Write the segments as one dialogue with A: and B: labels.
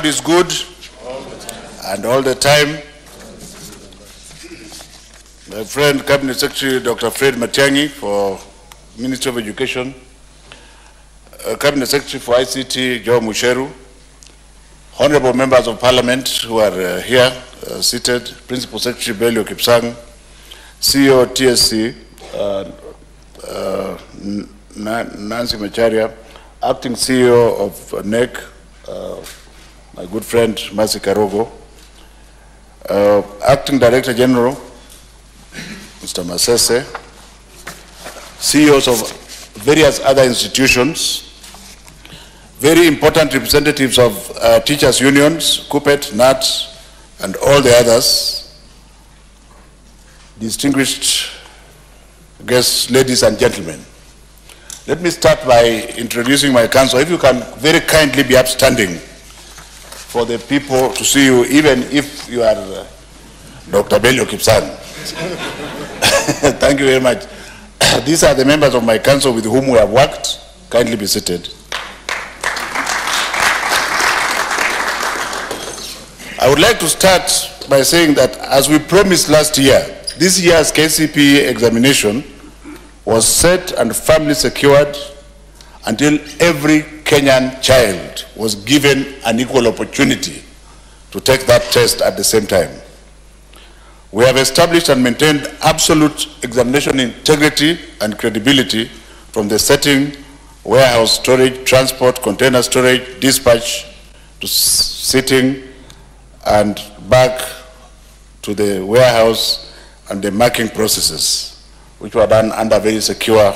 A: God is good and all the time. My friend, Cabinet Secretary Dr. Fred Matiang'i for Ministry of Education, Cabinet Secretary for ICT, Joe Musheru, honorable members of Parliament who are here seated, Principal Secretary Belio Kipsang, CEO TSC, Nancy Macharia, Acting CEO of KNEC, my good friend Mercy Karogo, Acting Director General, Mr. Masese, CEOs of various other institutions, very important representatives of teachers' unions, KUPPET, NAT, and all the others, distinguished guests, ladies and gentlemen. Let me start by introducing my council. If you can very kindly be upstanding for the people to see you, even if you are Dr. Belio Kipsang. Thank you very much. These are the members of my council with whom we have worked. Kindly be seated. I would like to start by saying that as we promised last year, this year's KCPE examination was set and firmly secured until every Kenyan child was given an equal opportunity to take that test at the same time. We have established and maintained absolute examination integrity and credibility from the setting, warehouse storage, transport, container storage, dispatch, to sitting, and back to the warehouse and the marking processes, which were done under very secure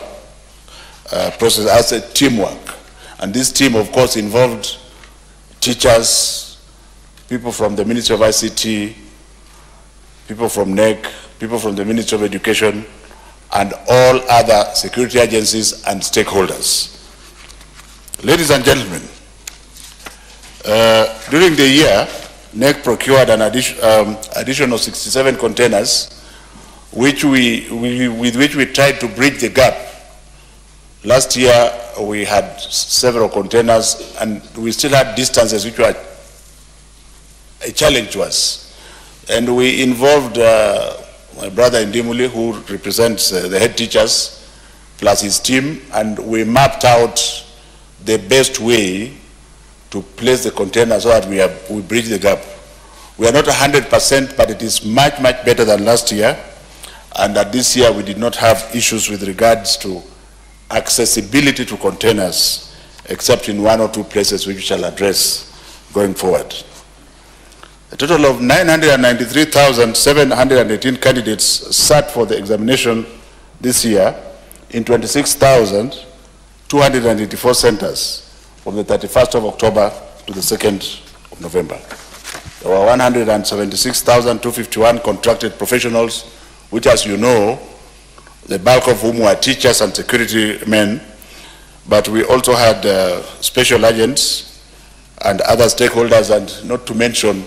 A: process as a teamwork. And this team, of course, involved teachers, people from the Ministry of ICT, people from KNEC, people from the Ministry of Education, and all other security agencies and stakeholders. Ladies and gentlemen, during the year, KNEC procured an additional 67 containers with which we tried to bridge the gap. Last year, we had several containers and we still had distances which were a challenge to us. And we involved my brother Ndimuli, who represents the head teachers, plus his team, and we mapped out the best way to place the container so that we bridge the gap. We are not 100%, but it is much, much better than last year. And that this year we did not have issues with regards to accessibility to containers, except in one or two places which we shall address going forward. A total of 993,718 candidates sat for the examination this year in 26,284 centers from the 31st of October to the 2nd of November. There were 176,251 contracted professionals, which, as you know, the bulk of whom were teachers and security men, but we also had special agents and other stakeholders, and not to mention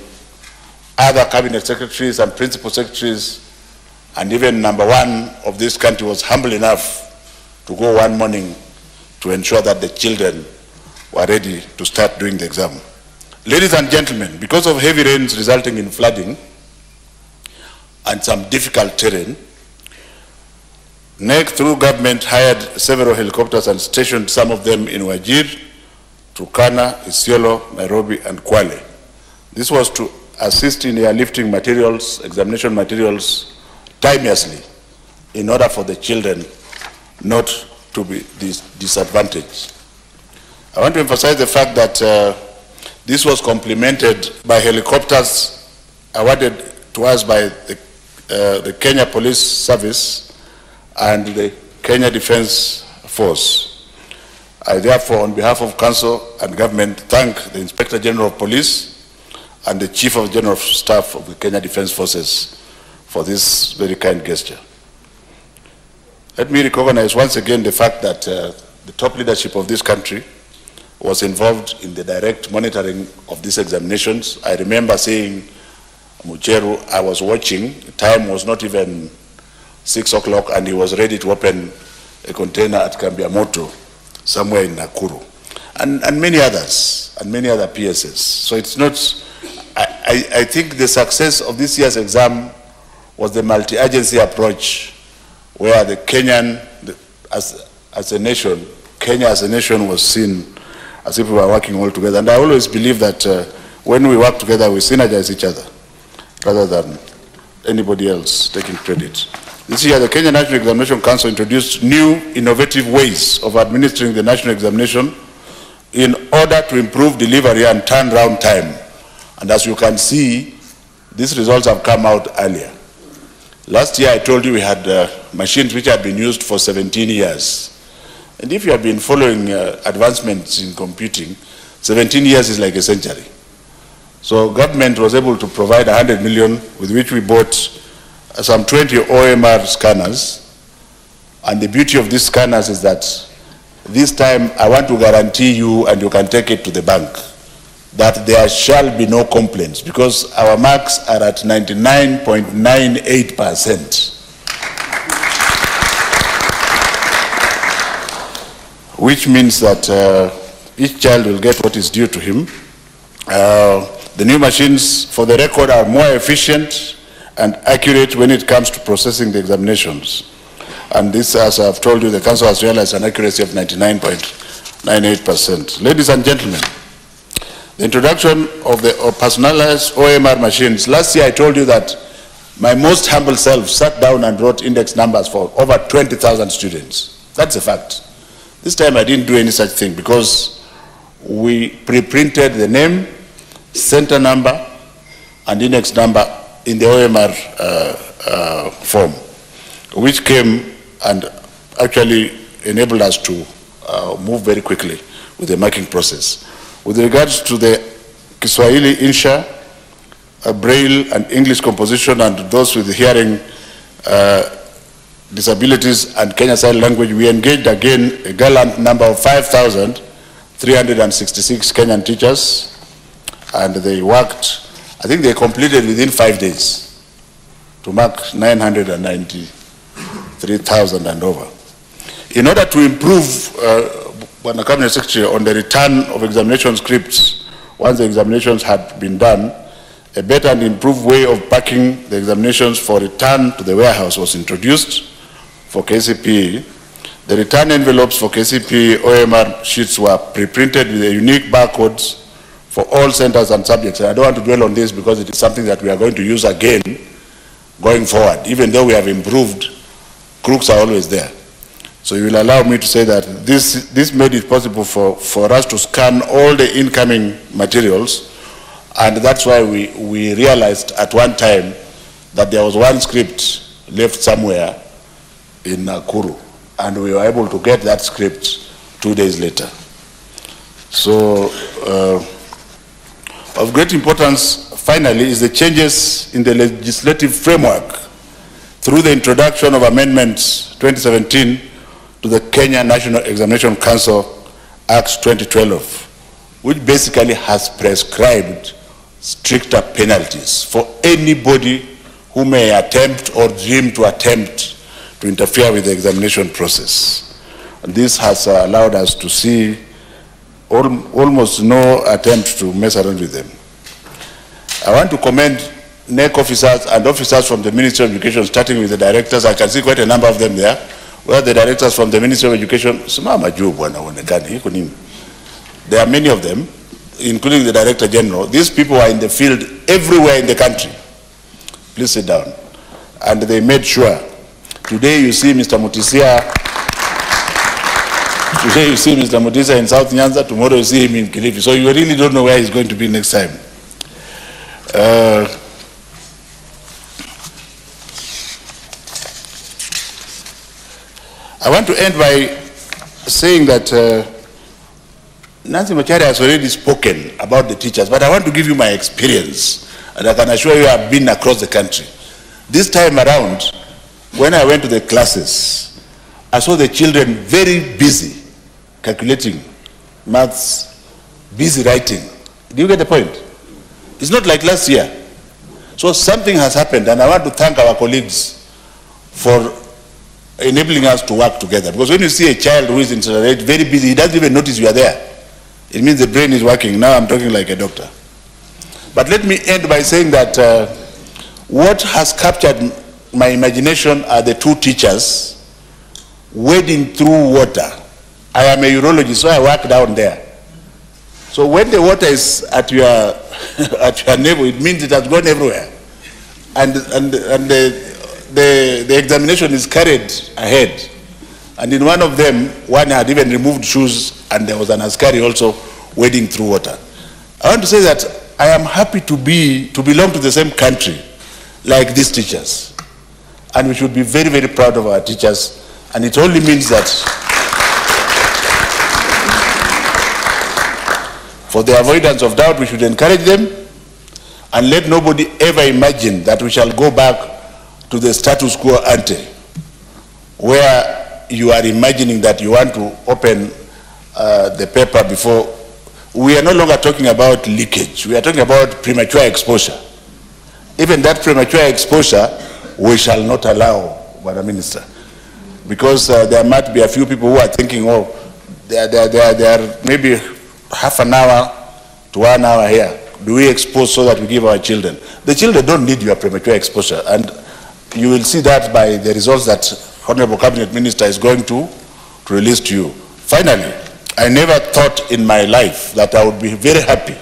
A: other cabinet secretaries and principal secretaries, and even number one of this country was humble enough to go one morning to ensure that the children were ready to start doing the exam. Ladies and gentlemen, because of heavy rains resulting in flooding and some difficult terrain, KNEC, through government, hired several helicopters and stationed some of them in Wajir, Turkana, Isiolo, Nairobi, and Kwale. This was to assist in airlifting materials, examination materials, timeously, in order for the children not to be disadvantaged. I want to emphasize the fact that this was complemented by helicopters awarded to us by the Kenya Police Service and the Kenya Defence Force. I therefore, on behalf of Council and Government, thank the Inspector General of Police and the Chief of General Staff of the Kenya Defence Forces for this very kind gesture. Let me recognize once again the fact that the top leadership of this country was involved in the direct monitoring of these examinations. I remember saying, Mucheru, I was watching, the time was not even 6 o'clock, and he was ready to open a container at Kambiamoto, somewhere in Nakuru. and many others, and many other PSS. So it's not, I think the success of this year's exam was the multi-agency approach, where the Kenyan, as a nation, Kenya as a nation was seen as if we were working all together. And I always believe that when we work together, we synergize each other, rather than anybody else taking credit. This year, the Kenya National Examination Council introduced new innovative ways of administering the national examination in order to improve delivery and turnaround time. And as you can see, these results have come out earlier. Last year, I told you we had machines which had been used for 17 years. And if you have been following advancements in computing, 17 years is like a century. So government was able to provide 100 million, with which we bought some 20 OMR scanners. And the beauty of these scanners is that this time I want to guarantee you, and you can take it to the bank, that there shall be no complaints, because our marks are at 99.98%. Which means that each child will get what is due to him. The new machines, for the record, are more efficient and accurate when it comes to processing the examinations. And this, as I've told you, the Council has realized an accuracy of 99.98%. Ladies and gentlemen, the introduction of the personalized OMR machines. Last year I told you that my most humble self sat down and wrote index numbers for over 20,000 students. That's a fact. This time I didn't do any such thing, because we pre-printed the name, center number, and index number in the OMR form, which came and actually enabled us to move very quickly with the marking process. With regards to the Kiswahili Insha, Braille and English composition, and those with hearing disabilities and Kenya Sign Language, we engaged again a gallant number of 5,366 Kenyan teachers, and they worked, I think they completed within 5 days to mark 993,000 and over. In order to improve, when the Cabinet Secretary, on the return of examination scripts, once the examinations had been done, a better and improved way of packing the examinations for return to the warehouse was introduced for KCPE. The return envelopes for KCPE OMR sheets were pre-printed with the unique barcodes for all centers and subjects. And I don't want to dwell on this, because it is something that we are going to use again going forward. Even though we have improved, crooks are always there. So you will allow me to say that this made it possible for us to scan all the incoming materials, and that's why we realized at one time that there was one script left somewhere in Nakuru, and we were able to get that script 2 days later. So of great importance, finally, is the changes in the legislative framework through the introduction of Amendments 2017 to the Kenya National Examination Council Act 2012, which basically has prescribed stricter penalties for anybody who may attempt or dream to attempt to interfere with the examination process. And this has allowed us to see almost no attempt to mess around with them. I want to commend KNEC officers and officers from the Ministry of Education, starting with the directors. I can see quite a number of them there. Where the directors from the Ministry of Education, there are many of them, including the Director General. These people are in the field everywhere in the country. Please sit down. And they made sure. Today you see Mr. Mutisia. Today you see Mr. Mutisia in South Nyanza. Tomorrow you see him in Kilifi. So you really don't know where he's going to be next time. I want to end by saying that Nancy Macharia has already spoken about the teachers, but I want to give you my experience, and I can assure you I've been across the country. This time around, when I went to the classes, I saw the children very busy calculating maths, busy writing. Do you get the point? It's not like last year. So something has happened, and I want to thank our colleagues for enabling us to work together. Because when you see a child who is in very busy, he doesn't even notice you are there. It means the brain is working. Now I'm talking like a doctor. But let me end by saying that what has captured my imagination are the two teachers wading through water. I am a urologist, so I work down there. So when the water is at your at your navel, it means it has gone everywhere, and the examination is carried ahead. And in one of them, one had even removed shoes, and there was an askari also wading through water. I want to say that I am happy to belong to the same country like these teachers, and we should be very, very proud of our teachers. And it only means that for the avoidance of doubt, we should encourage them and let nobody ever imagine that we shall go back to the status quo ante, where you are imagining that you want to open the paper before. We are no longer talking about leakage. We are talking about premature exposure. Even that premature exposure, we shall not allow, Madam Minister, because there might be a few people who are thinking, oh, they are maybe half an hour to 1 hour here. Do we expose so that we give our children? The children don't need your premature exposure, and you will see that by the results that Honorable Cabinet Minister is going to release to you. Finally, I never thought in my life that I would be very happy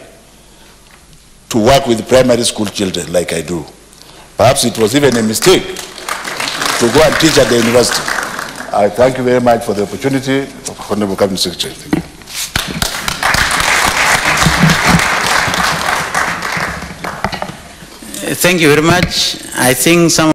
A: to work with primary school children like I do. Perhaps it was even a mistake to go and teach at the university. I thank you very much for the opportunity, Honorable Cabinet Secretary. Thank you.
B: Thank you very much. I think some